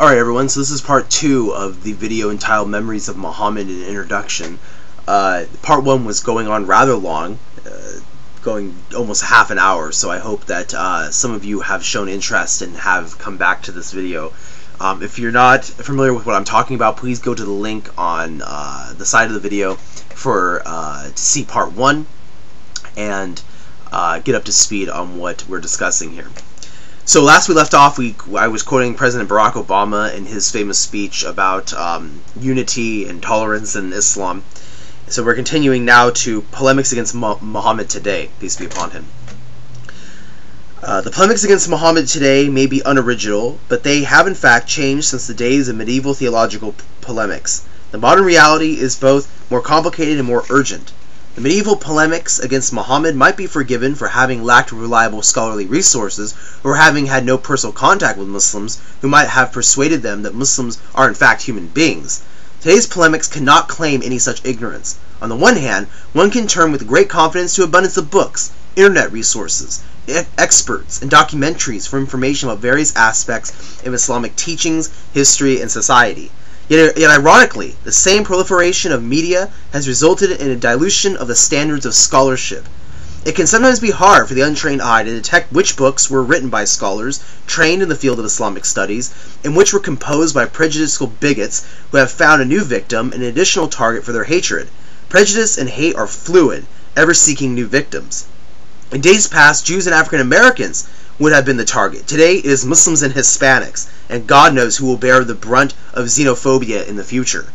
Alright everyone, so this is part 2 of the video entitled Memories of Muhammad and Introduction. Part 1 was going on rather long, going almost half an hour, so I hope that some of you have shown interest and have come back to this video. If you're not familiar with what I'm talking about, please go to the link on the side of the video for to see part 1 and get up to speed on what we're discussing here. So last we left off, I was quoting President Barack Obama in his famous speech about unity and tolerance in Islam. So we're continuing now to polemics against Muhammad today, peace be upon him. The polemics against Muhammad today may be unoriginal, but they have in fact changed since the days of medieval theological polemics. The modern reality is both more complicated and more urgent. The medieval polemics against Muhammad might be forgiven for having lacked reliable scholarly resources or having had no personal contact with Muslims who might have persuaded them that Muslims are in fact human beings. Today's polemics cannot claim any such ignorance. On the one hand, one can turn with great confidence to abundance of books, internet resources, experts, and documentaries for information about various aspects of Islamic teachings, history, and society. Yet ironically, the same proliferation of media has resulted in a dilution of the standards of scholarship. It can sometimes be hard for the untrained eye to detect which books were written by scholars trained in the field of Islamic studies and which were composed by prejudicial bigots who have found a new victim and an additional target for their hatred. Prejudice and hate are fluid, ever seeking new victims. In days past, Jews and African Americans would have been the target. Today it is Muslims and Hispanics, and God knows who will bear the brunt of xenophobia in the future.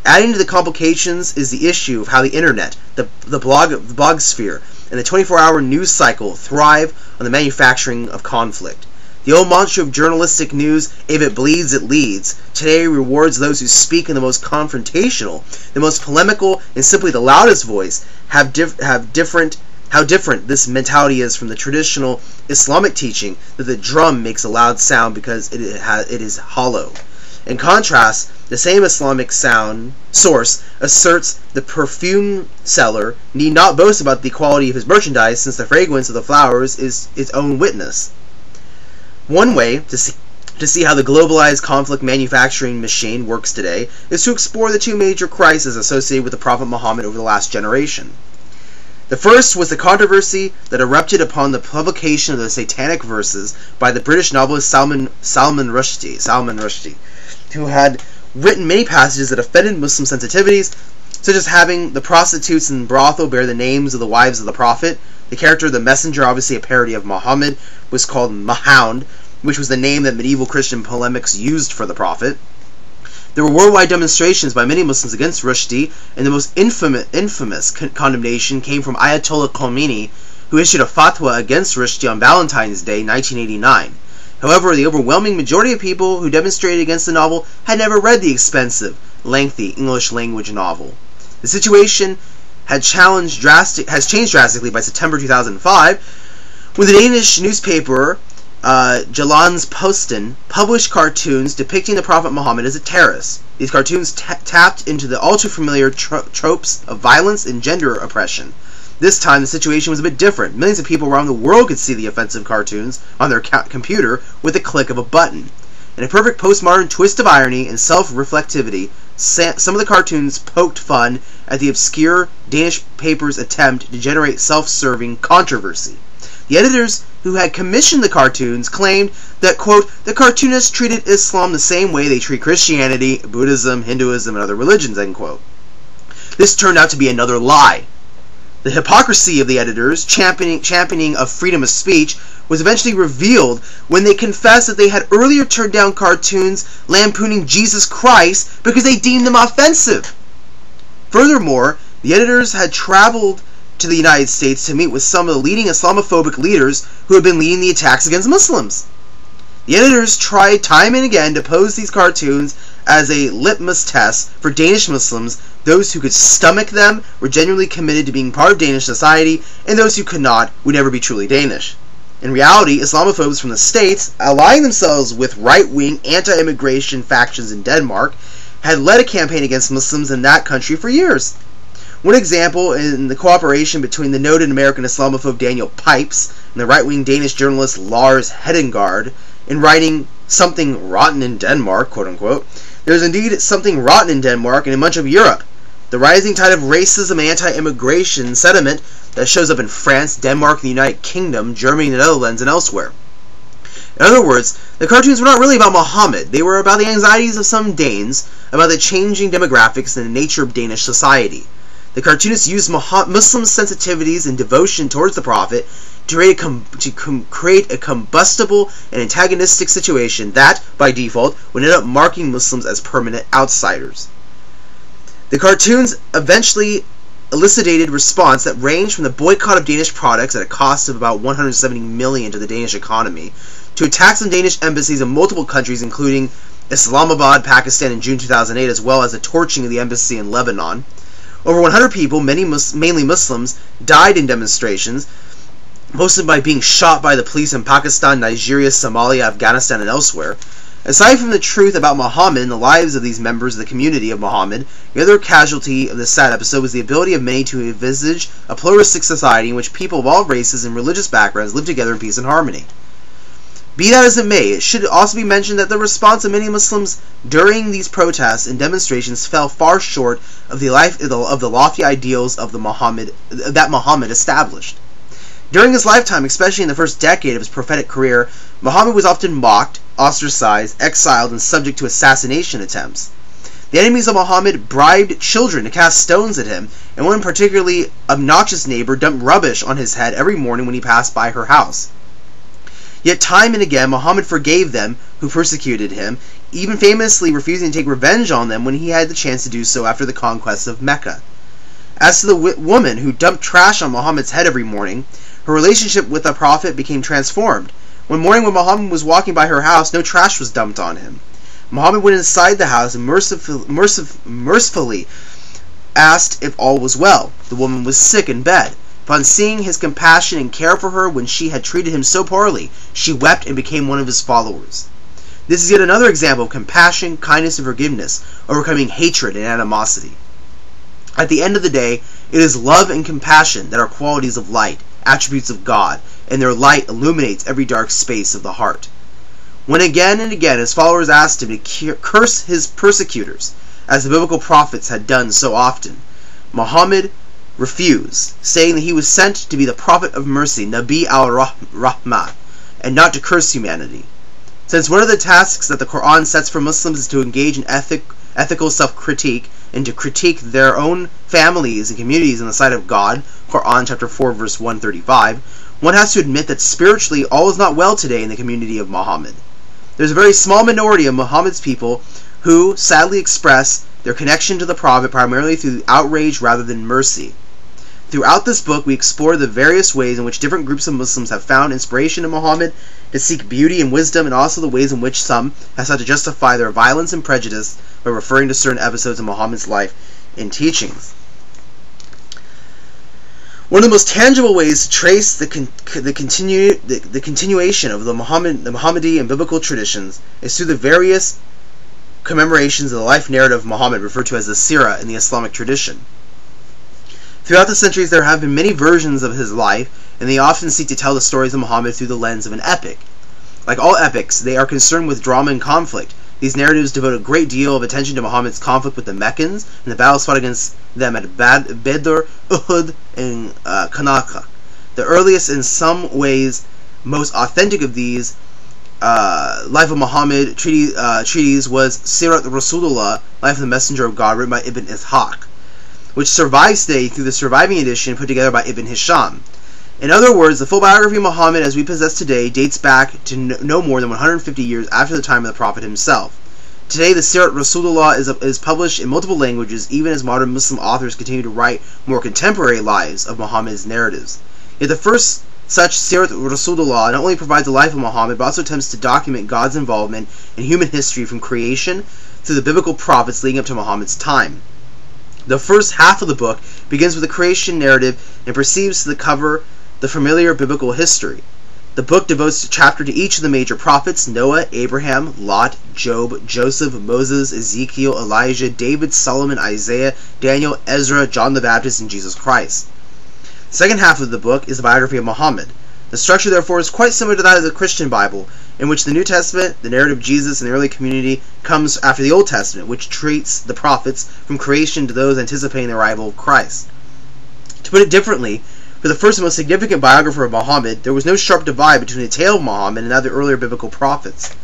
Adding to the complications is the issue of how the internet, the blog sphere, and the 24-hour news cycle thrive on the manufacturing of conflict. The old mantra of journalistic news, if it bleeds, it leads, today rewards those who speak in the most confrontational, the most polemical, and simply the loudest voice, how different this mentality is from the traditional Islamic teaching that the drum makes a loud sound because it is hollow. In contrast, the same Islamic source asserts the perfume seller need not boast about the quality of his merchandise since the fragrance of the flowers is its own witness. One way to see how the globalized conflict manufacturing machine works today is to explore the two major crises associated with the Prophet Muhammad over the last generation. The first was the controversy that erupted upon the publication of the Satanic Verses by the British novelist Salman Rushdie, who had written many passages that offended Muslim sensitivities, such as having the prostitutes in brothel bear the names of the wives of the Prophet. The character of the messenger, obviously a parody of Muhammad, was called Mahound, which was the name that medieval Christian polemics used for the Prophet. There were worldwide demonstrations by many Muslims against Rushdie, and the most infamous condemnation came from Ayatollah Khomeini, who issued a fatwa against Rushdie on Valentine's Day 1989. However, the overwhelming majority of people who demonstrated against the novel had never read the expensive, lengthy English-language novel. The situation has changed drastically by September 2005, when the Danish newspaper Jyllands-Posten published cartoons depicting the Prophet Muhammad as a terrorist. These cartoons tapped into the all-too-familiar tropes of violence and gender oppression. This time, the situation was a bit different. Millions of people around the world could see the offensive cartoons on their computer with a click of a button. In a perfect postmodern twist of irony and self-reflectivity, some of the cartoons poked fun at the obscure Danish paper's attempt to generate self-serving controversy. The editors who had commissioned the cartoons claimed that, quote, the cartoonists treated Islam the same way they treat Christianity, Buddhism, Hinduism, and other religions, end quote. This turned out to be another lie. The hypocrisy of the editors, championing of freedom of speech, was eventually revealed when they confessed that they had earlier turned down cartoons lampooning Jesus Christ because they deemed them offensive. Furthermore, the editors had traveled to the United States to meet with some of the leading Islamophobic leaders who had been leading the attacks against Muslims. The editors tried time and again to pose these cartoons as a litmus test for Danish Muslims. Those who could stomach them were genuinely committed to being part of Danish society, and those who could not would never be truly Danish. In reality, Islamophobes from the States, allying themselves with right-wing anti-immigration factions in Denmark, had led a campaign against Muslims in that country for years. One example in the cooperation between the noted American Islamophobe Daniel Pipes and the right-wing Danish journalist Lars Hedegaard in writing "something rotten in Denmark," quote-unquote, "there is indeed something rotten in Denmark and in much of Europe. The rising tide of racism and anti-immigration sentiment that shows up in France, Denmark, the United Kingdom, Germany, the Netherlands, and elsewhere." In other words, the cartoons were not really about Muhammad. They were about the anxieties of some Danes, about the changing demographics and the nature of Danish society. The cartoonists used Muslim sensitivities and devotion towards the Prophet to create a combustible and antagonistic situation that, by default, would end up marking Muslims as permanent outsiders. The cartoons eventually elicited response that ranged from the boycott of Danish products at a cost of about 170 million to the Danish economy, to attacks on Danish embassies in multiple countries, including Islamabad, Pakistan in June 2008, as well as the torching of the embassy in Lebanon. Over 100 people, mainly Muslims, died in demonstrations, mostly by being shot by the police in Pakistan, Nigeria, Somalia, Afghanistan, and elsewhere. Aside from the truth about Muhammad and the lives of these members of the community of Muhammad, the other casualty of this sad episode was the ability of many to envisage a pluralistic society in which people of all races and religious backgrounds live together in peace and harmony. Be that as it may, it should also be mentioned that the response of many Muslims during these protests and demonstrations fell far short of the lofty ideals of that Muhammad established. During his lifetime, especially in the first decade of his prophetic career, Muhammad was often mocked, ostracized, exiled, and subject to assassination attempts. The enemies of Muhammad bribed children to cast stones at him, and one particularly obnoxious neighbor dumped rubbish on his head every morning when he passed by her house. Yet time and again Muhammad forgave them who persecuted him, even famously refusing to take revenge on them when he had the chance to do so after the conquest of Mecca. As to the woman who dumped trash on Muhammad's head every morning, her relationship with the Prophet became transformed. One morning when Muhammad was walking by her house, no trash was dumped on him. Muhammad went inside the house and mercifully asked if all was well. The woman was sick in bed. Upon seeing his compassion and care for her when she had treated him so poorly, she wept and became one of his followers. This is yet another example of compassion, kindness, and forgiveness, overcoming hatred and animosity. At the end of the day, it is love and compassion that are qualities of light, attributes of God, and their light illuminates every dark space of the heart. When again and again his followers asked him to curse his persecutors, as the biblical prophets had done so often, Muhammad refused, saying that he was sent to be the prophet of mercy, Nabi al-Rahmah, and not to curse humanity. Since one of the tasks that the Quran sets for Muslims is to engage in ethical self-critique and to critique their own families and communities in the sight of God, Quran chapter 4 verse 135, one has to admit that spiritually all is not well today in the community of Muhammad. There's a very small minority of Muhammad's people who sadly express their connection to the Prophet primarily through outrage rather than mercy. Throughout this book, we explore the various ways in which different groups of Muslims have found inspiration in Muhammad to seek beauty and wisdom, and also the ways in which some have sought to justify their violence and prejudice by referring to certain episodes of Muhammad's life and teachings. One of the most tangible ways to trace the continuation of the Muhammadi and biblical traditions is through the various commemorations of the life narrative of Muhammad, referred to as the Sirah in the Islamic tradition. Throughout the centuries, there have been many versions of his life, and they often seek to tell the stories of Muhammad through the lens of an epic. Like all epics, they are concerned with drama and conflict. These narratives devote a great deal of attention to Muhammad's conflict with the Meccans and the battles fought against them at Badr, Uhud, and Khanaqah. The earliest, in some ways, most authentic of these Life of Muhammad treaties was Sirat Rasulullah, Life of the Messenger of God, written by Ibn Ishaq, which survives today through the surviving edition put together by Ibn Hisham. In other words, the full biography of Muhammad as we possess today dates back to no more than 150 years after the time of the Prophet himself. Today, the Sirat Rasulullah is published in multiple languages, even as modern Muslim authors continue to write more contemporary lives of Muhammad's narratives. Yet the first such Sirat Rasulullah not only provides the life of Muhammad, but also attempts to document God's involvement in human history from creation through the biblical prophets leading up to Muhammad's time. The first half of the book begins with the creation narrative and proceeds to cover the familiar biblical history. The book devotes a chapter to each of the major prophets: Noah, Abraham, Lot, Job, Joseph, Moses, Ezekiel, Elijah, David, Solomon, Isaiah, Daniel, Ezra, John the Baptist, and Jesus Christ. The second half of the book is the biography of Muhammad. The structure, therefore, is quite similar to that of the Christian Bible, in which the New Testament, the narrative of Jesus and the early community, comes after the Old Testament, which treats the prophets from creation to those anticipating the arrival of Christ. To put it differently, for the first and most significant biographer of Muhammad, there was no sharp divide between the tale of Muhammad and other earlier biblical prophets.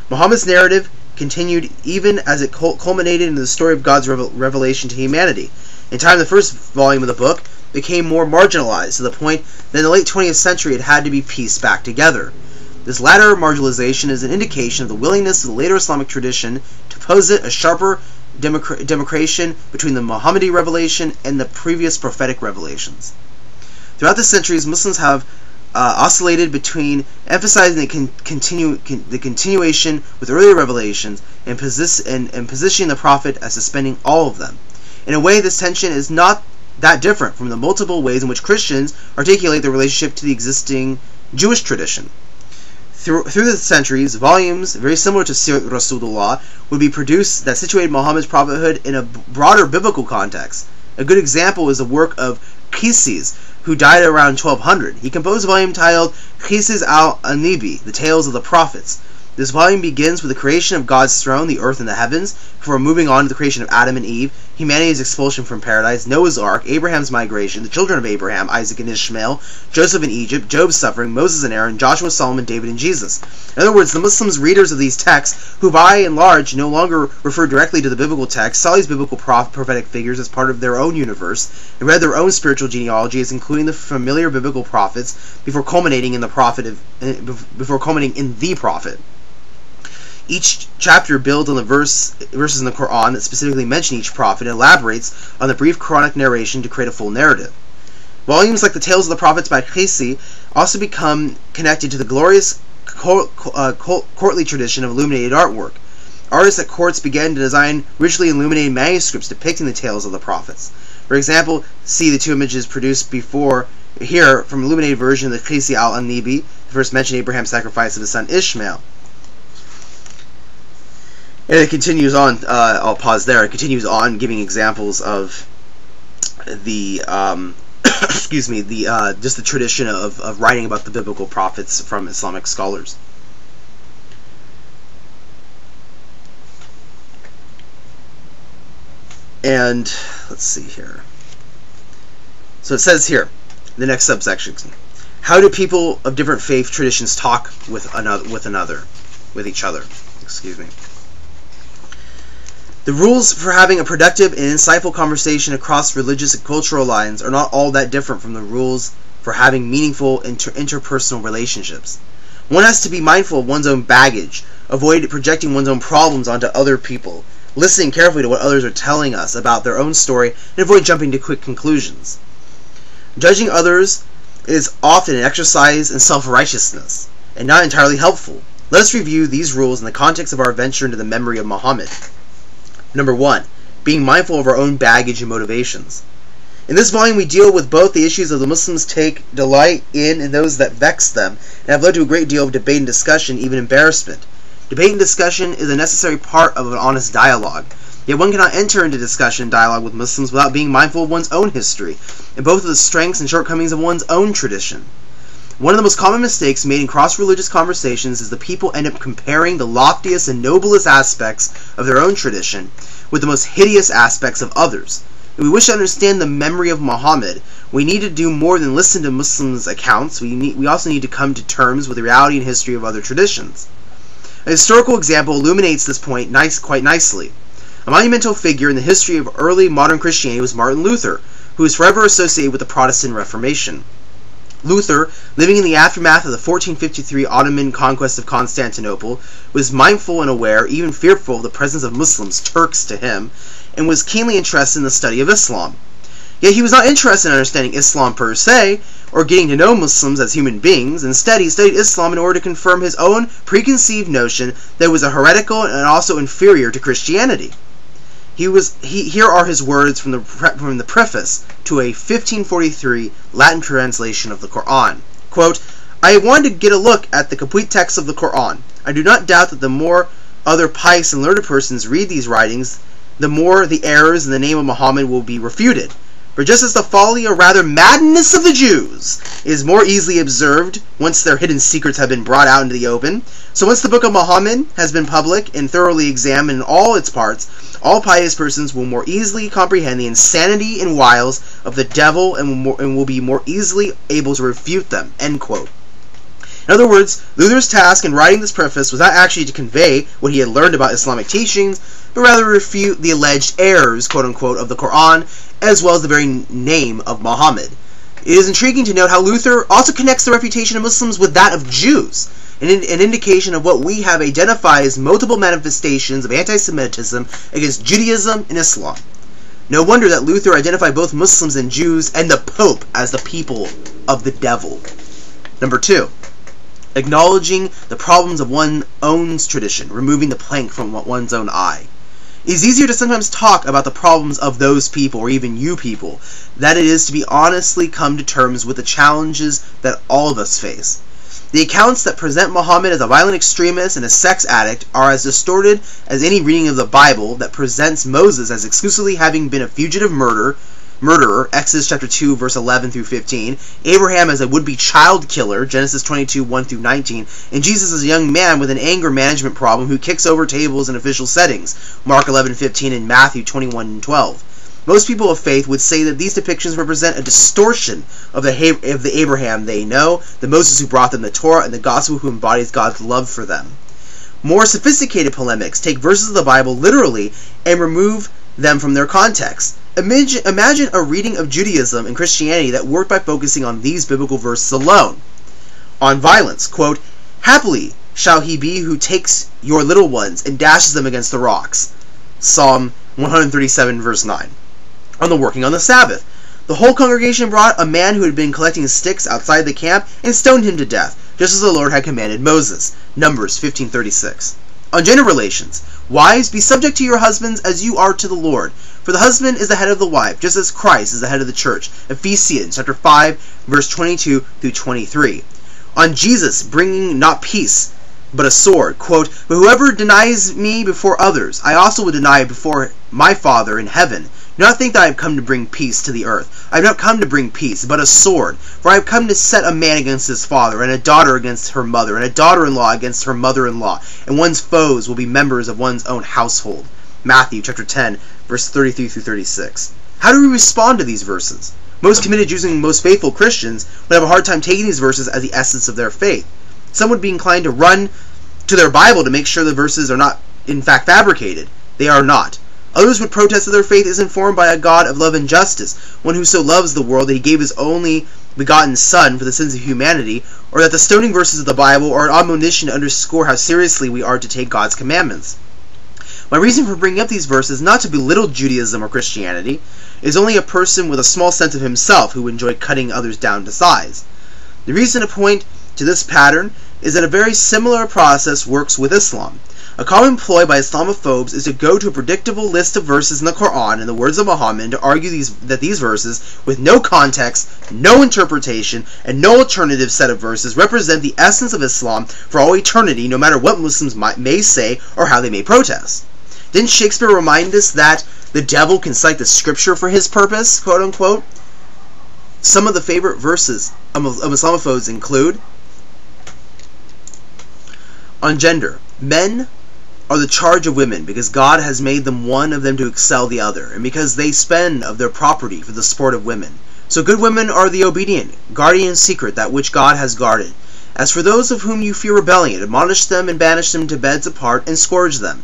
Muhammad's narrative continued even as it culminated in the story of God's revelation to humanity. In time, the first volume of the book became more marginalized, to the point that in the late 20th century it had to be pieced back together. This latter marginalization is an indication of the willingness of the later Islamic tradition to posit a sharper demarcation between the Muhammadi revelation and the previous prophetic revelations. Throughout the centuries, Muslims have oscillated between emphasizing the continuation with earlier revelations and positioning the Prophet as suspending all of them. In a way, this tension is not that different from the multiple ways in which Christians articulate their relationship to the existing Jewish tradition. Through the centuries, volumes very similar to Sirat Rasulullah would be produced that situated Muhammad's prophethood in a broader biblical context. A good example is the work of Qisis, who died around 1200. He composed a volume titled Qisis al-Anbiya, the Tales of the Prophets. This volume begins with the creation of God's throne, the earth, and the heavens, before moving on to the creation of Adam and Eve, humanity's expulsion from paradise, Noah's Ark, Abraham's migration, the children of Abraham, Isaac and Ishmael, Joseph in Egypt, Job's suffering, Moses and Aaron, Joshua, Solomon, David, and Jesus. In other words, the Muslims readers of these texts, who by and large no longer refer directly to the biblical text, saw these biblical prophetic figures as part of their own universe, and read their own spiritual genealogy as including the familiar biblical prophets before culminating in the prophet. Each chapter builds on the verses in the Quran that specifically mention each prophet and elaborates on the brief Quranic narration to create a full narrative. Volumes like the Tales of the Prophets by Qisi also become connected to the glorious courtly tradition of illuminated artwork. Artists at courts began to design richly illuminated manuscripts depicting the tales of the prophets. For example, see the two images produced before here from an illuminated version of the Qisi al-Anbiya, the first mention Abraham's sacrifice of his son Ishmael. And it continues on, I'll pause there, it continues on giving examples of the, just the tradition of writing about the biblical prophets from Islamic scholars. And, let's see here. So it says here, the next subsection, how do people of different faith traditions talk with each other? Excuse me. The rules for having a productive and insightful conversation across religious and cultural lines are not all that different from the rules for having meaningful interpersonal relationships. One has to be mindful of one's own baggage, avoid projecting one's own problems onto other people, listening carefully to what others are telling us about their own story, and avoid jumping to quick conclusions. Judging others is often an exercise in self-righteousness, and not entirely helpful. Let us review these rules in the context of our venture into the memory of Muhammad. Number 1. Being mindful of our own baggage and motivations. In this volume we deal with both the issues of the Muslims take delight in and those that vex them, and have led to a great deal of debate and discussion, even embarrassment. Debate and discussion is a necessary part of an honest dialogue. Yet one cannot enter into discussion and dialogue with Muslims without being mindful of one's own history, and both of the strengths and shortcomings of one's own tradition. One of the most common mistakes made in cross-religious conversations is that people end up comparing the loftiest and noblest aspects of their own tradition with the most hideous aspects of others. If we wish to understand the memory of Muhammad, we need to do more than listen to Muslims' accounts. We also need to come to terms with the reality and history of other traditions. A historical example illuminates this point quite nicely. A monumental figure in the history of early modern Christianity was Martin Luther, who is forever associated with the Protestant Reformation. Luther, living in the aftermath of the 1453 Ottoman conquest of Constantinople, was mindful and aware, even fearful, of the presence of Muslims, Turks to him, and was keenly interested in the study of Islam. Yet he was not interested in understanding Islam per se, or getting to know Muslims as human beings. Instead, he studied Islam in order to confirm his own preconceived notion that it was a heretical and also inferior to Christianity. Here are his words from the preface to a 1543 Latin translation of the Quran. Quote, I have wanted to get a look at the complete text of the Quran. I do not doubt that the more other pious and learned persons read these writings, the more the errors in the name of Muhammad will be refuted. For just as the folly, or rather madness, of the Jews is more easily observed once their hidden secrets have been brought out into the open, so once the Book of Muhammad has been public and thoroughly examined in all its parts, all pious persons will more easily comprehend the insanity and wiles of the devil and will be more easily able to refute them." End quote. In other words, Luther's task in writing this preface was not actually to convey what he had learned about Islamic teachings, but rather refute the alleged errors, quote-unquote, of the Quran, as well as the very name of Muhammad. It is intriguing to note how Luther also connects the refutation of Muslims with that of Jews, an indication of what we have identified as multiple manifestations of anti-Semitism against Judaism and Islam. No wonder that Luther identified both Muslims and Jews and the Pope as the people of the devil. Number 2. Acknowledging the problems of one's own tradition, removing the plank from one's own eye. It is easier to sometimes talk about the problems of those people, or even you people, than it is to be honestly come to terms with the challenges that all of us face. The accounts that present Muhammad as a violent extremist and a sex addict are as distorted as any reading of the Bible that presents Moses as exclusively having been a fugitive murderer, Exodus chapter 2, verse 11 through 15, Abraham as a would-be child killer, Genesis 22, 1 through 19, and Jesus as a young man with an anger management problem who kicks over tables in official settings, Mark 11:15 and Matthew 21:12. Most people of faith would say that these depictions represent a distortion of the Abraham they know, the Moses who brought them the Torah, and the gospel who embodies God's love for them. More sophisticated polemics take verses of the Bible literally and remove them from their context. Imagine a reading of Judaism and Christianity that worked by focusing on these biblical verses alone. On violence, quote, "Happily shall he be who takes your little ones and dashes them against the rocks." Psalm 137, verse 9. On the working on the Sabbath, the whole congregation brought a man who had been collecting sticks outside the camp and stoned him to death, just as the Lord had commanded Moses. Numbers 15:36. On gender relations, wives, be subject to your husbands as you are to the Lord. For the husband is the head of the wife, just as Christ is the head of the church. Ephesians chapter 5, verse 22 through 23. On Jesus, bringing not peace, but a sword, quote, "But whoever denies me before others, I also will deny before my Father in heaven. Do not think that I have come to bring peace to the earth. I have not come to bring peace, but a sword. For I have come to set a man against his father, and a daughter against her mother, and a daughter-in-law against her mother-in-law, and one's foes will be members of one's own household." Matthew chapter 10, verse 33 through 36. How do we respond to these verses? Most committed Jews and most faithful Christians would have a hard time taking these verses as the essence of their faith. Some would be inclined to run to their Bible to make sure the verses are not, in fact, fabricated. They are not. Others would protest that their faith is informed by a God of love and justice, one who so loves the world that he gave his only begotten Son for the sins of humanity, or that the stoning verses of the Bible are an admonition to underscore how seriously we are to take God's commandments. My reason for bringing up these verses is not to belittle Judaism or Christianity. It is only a person with a small sense of himself who enjoy cutting others down to size. The reason to point to this pattern is that a very similar process works with Islam. A common ploy by Islamophobes is to go to a predictable list of verses in the Quran and the words of Muhammad to argue that these verses, with no context, no interpretation, and no alternative set of verses, represent the essence of Islam for all eternity, no matter what Muslims may say or how they may protest. Didn't Shakespeare remind us that the devil can cite the scripture for his purpose, quote unquote? Some of the favorite verses of Islamophobes include, on gender, men are the charge of women because God has made them one of them to excel the other, and because they spend of their property for the sport of women. So good women are the obedient, guardian in secret that which God has guarded. As for those of whom you fear rebellion, admonish them and banish them to beds apart and scourge them.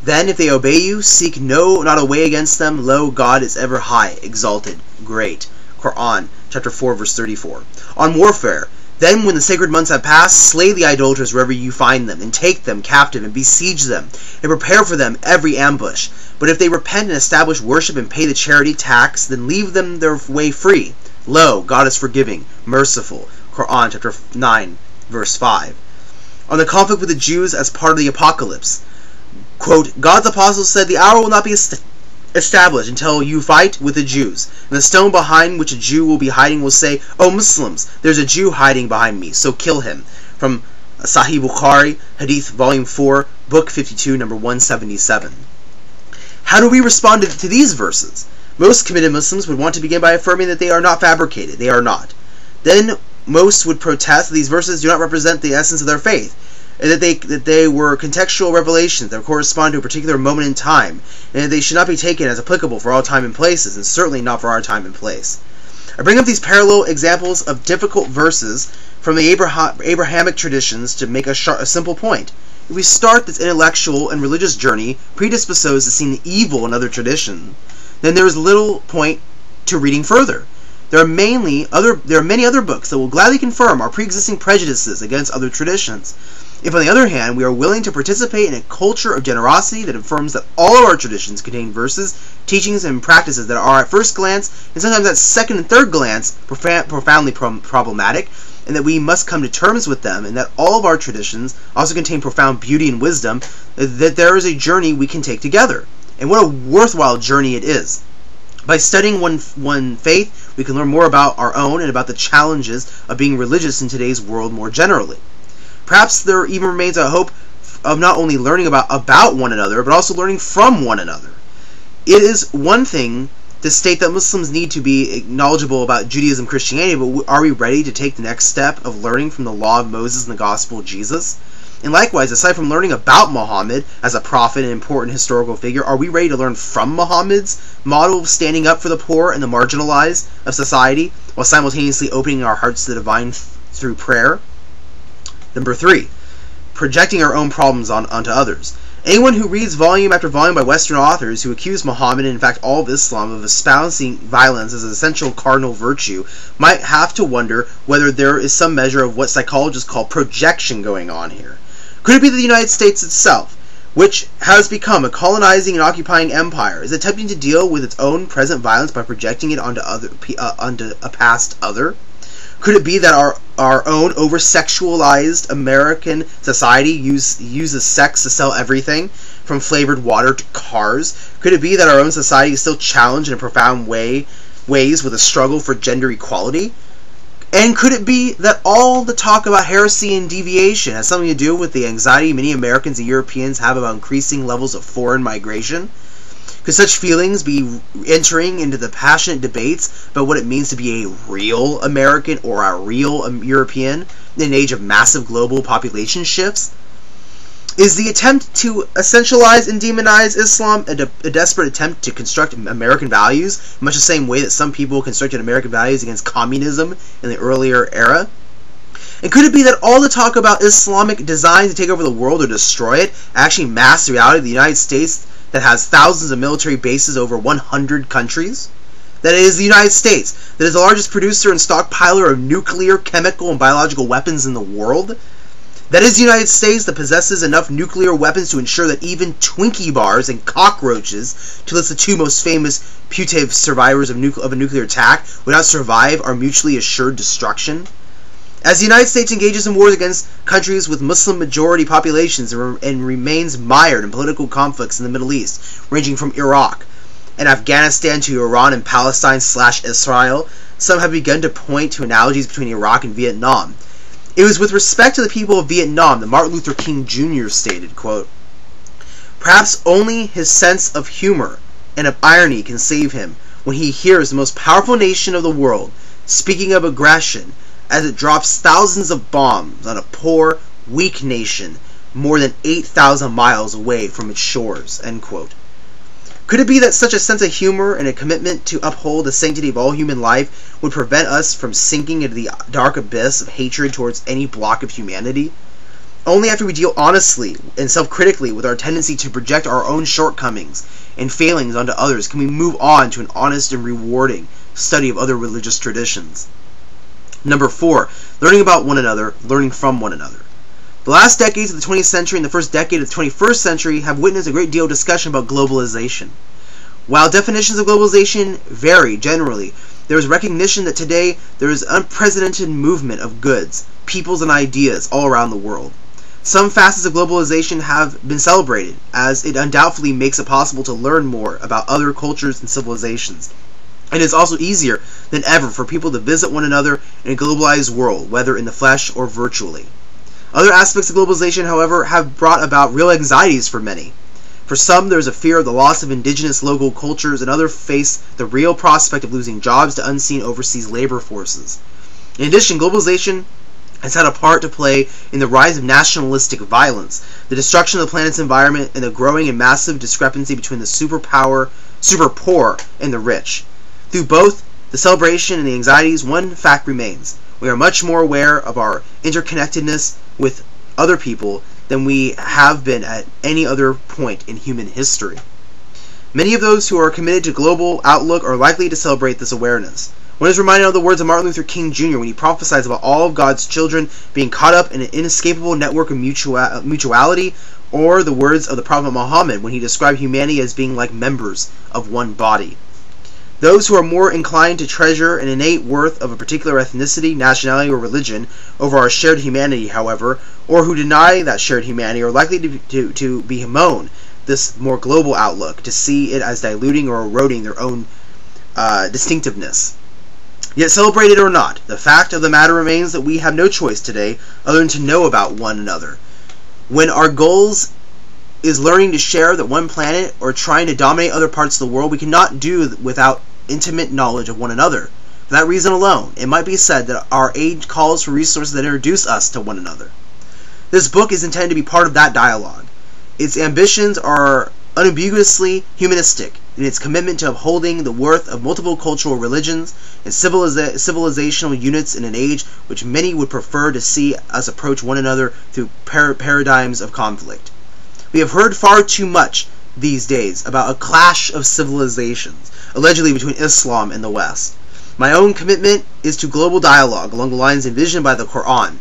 Then if they obey you, seek not a way against them. Lo, God is ever high, exalted, great. Quran, chapter 4, verse 34. On warfare, then when the sacred months have passed, slay the idolaters wherever you find them, and take them captive, and besiege them, and prepare for them every ambush. But if they repent and establish worship and pay the charity tax, then leave them their way free. Lo, God is forgiving, merciful. Quran, chapter 9, verse 5. On the conflict with the Jews as part of the apocalypse, quote, God's apostles said the hour will not be established until you fight with the Jews. And the stone behind which a Jew will be hiding will say, O Muslims, there's a Jew hiding behind me, so kill him. From Sahih Bukhari, Hadith, Volume 4, Book 52, number 177. How do we respond to these verses? Most committed Muslims would want to begin by affirming that they are not fabricated. They are not. Then most would protest that these verses do not represent the essence of their faith, and that they were contextual revelations that correspond to a particular moment in time, and that they should not be taken as applicable for all time and places, and certainly not for our time and place. I bring up these parallel examples of difficult verses from the Abrahamic traditions to make a simple point. If we start this intellectual and religious journey predisposed to seeing the evil in other traditions, then there is little point to reading further. There are many other books that will gladly confirm our pre-existing prejudices against other traditions. If, on the other hand, we are willing to participate in a culture of generosity that affirms that all of our traditions contain verses, teachings, and practices that are at first glance, and sometimes at second and third glance, profoundly problematic, and that we must come to terms with them, and that all of our traditions also contain profound beauty and wisdom, that there is a journey we can take together. And what a worthwhile journey it is. By studying one faith, we can learn more about our own and about the challenges of being religious in today's world more generally. Perhaps there even remains a hope of not only learning about one another, but also learning from one another. It is one thing to state that Muslims need to be knowledgeable about Judaism, Christianity, but are we ready to take the next step of learning from the law of Moses and the gospel of Jesus? And likewise, aside from learning about Muhammad as a prophet and important historical figure, are we ready to learn from Muhammad's model of standing up for the poor and the marginalized of society, while simultaneously opening our hearts to the divine through prayer? Number 3, projecting our own problems onto others. Anyone who reads volume after volume by Western authors who accuse Muhammad, and in fact all of Islam, of espousing violence as an essential cardinal virtue might have to wonder whether there is some measure of what psychologists call projection going on here. Could it be that the United States itself, which has become a colonizing and occupying empire, is attempting to deal with its own present violence by projecting it onto a past other? Could it be that our own over-sexualized American society uses sex to sell everything, from flavored water to cars? Could it be that our own society is still challenged in profound ways with a struggle for gender equality? And could it be that all the talk about heresy and deviation has something to do with the anxiety many Americans and Europeans have about increasing levels of foreign migration? Could such feelings be entering into the passionate debates about what it means to be a real American or a real European in an age of massive global population shifts? Is the attempt to essentialize and demonize Islam a desperate attempt to construct American values, in much the same way that some people constructed American values against communism in the earlier era? And could it be that all the talk about Islamic designs to take over the world or destroy it actually masks the reality of the United States that has thousands of military bases over 100 countries? That it is the United States that is the largest producer and stockpiler of nuclear, chemical, and biological weapons in the world? That is the United States that possesses enough nuclear weapons to ensure that even Twinkie bars and cockroaches, to list the two most famous putative survivors of a nuclear attack, would not survive our mutually assured destruction? As the United States engages in wars against countries with Muslim-majority populations and remains mired in political conflicts in the Middle East, ranging from Iraq and Afghanistan to Iran and Palestine/Israel, some have begun to point to analogies between Iraq and Vietnam. It was with respect to the people of Vietnam that Martin Luther King Jr. stated, quote, "Perhaps only his sense of humor and of irony can save him when he hears the most powerful nation of the world speaking of aggression as it drops thousands of bombs on a poor, weak nation more than 8,000 miles away from its shores." End quote. Could it be that such a sense of humor and a commitment to uphold the sanctity of all human life would prevent us from sinking into the dark abyss of hatred towards any block of humanity? Only after we deal honestly and self-critically with our tendency to project our own shortcomings and failings onto others can we move on to an honest and rewarding study of other religious traditions. Number 4, learning about one another, learning from one another. The last decades of the 20th century and the first decade of the 21st century have witnessed a great deal of discussion about globalization. While definitions of globalization vary generally, there is recognition that today there is unprecedented movement of goods, peoples, and ideas all around the world. Some facets of globalization have been celebrated, as it undoubtedly makes it possible to learn more about other cultures and civilizations. It is also easier than ever for people to visit one another in a globalized world, whether in the flesh or virtually. Other aspects of globalization, however, have brought about real anxieties for many. For some, there is a fear of the loss of indigenous local cultures, and others face the real prospect of losing jobs to unseen overseas labor forces. In addition, globalization has had a part to play in the rise of nationalistic violence, the destruction of the planet's environment, and the growing and massive discrepancy between the super poor and the rich. Through both the celebration and the anxieties, one fact remains. We are much more aware of our interconnectedness with other people than we have been at any other point in human history. Many of those who are committed to global outlook are likely to celebrate this awareness. One is reminded of the words of Martin Luther King Jr. when he prophesies about all of God's children being caught up in an inescapable network of mutuality, or the words of the Prophet Muhammad when he described humanity as being like members of one body. Those who are more inclined to treasure an innate worth of a particular ethnicity, nationality, or religion over our shared humanity, however, or who deny that shared humanity, are likely to bemoan this more global outlook, to see it as diluting or eroding their own distinctiveness. Yet, celebrate it or not, the fact of the matter remains that we have no choice today other than to know about one another. When our goals is learning to share that one planet or trying to dominate other parts of the world, we cannot do without intimate knowledge of one another. For that reason alone, it might be said that our age calls for resources that introduce us to one another. This book is intended to be part of that dialogue. Its ambitions are unambiguously humanistic in its commitment to upholding the worth of multiple cultural religions and civilizational units in an age which many would prefer to see us approach one another through paradigms of conflict. We have heard far too much these days about a clash of civilizations, allegedly between Islam and the West. My own commitment is to global dialogue along the lines envisioned by the Quran,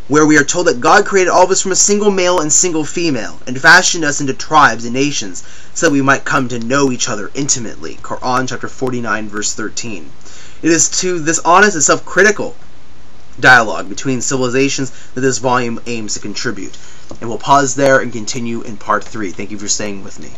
where we are told that God created all of us from a single male and single female, and fashioned us into tribes and nations, so that we might come to know each other intimately. Quran chapter 49, verse 13. It is to this honest and self-critical dialogue between civilizations that this volume aims to contribute. And we'll pause there and continue in part 3. Thank you for staying with me.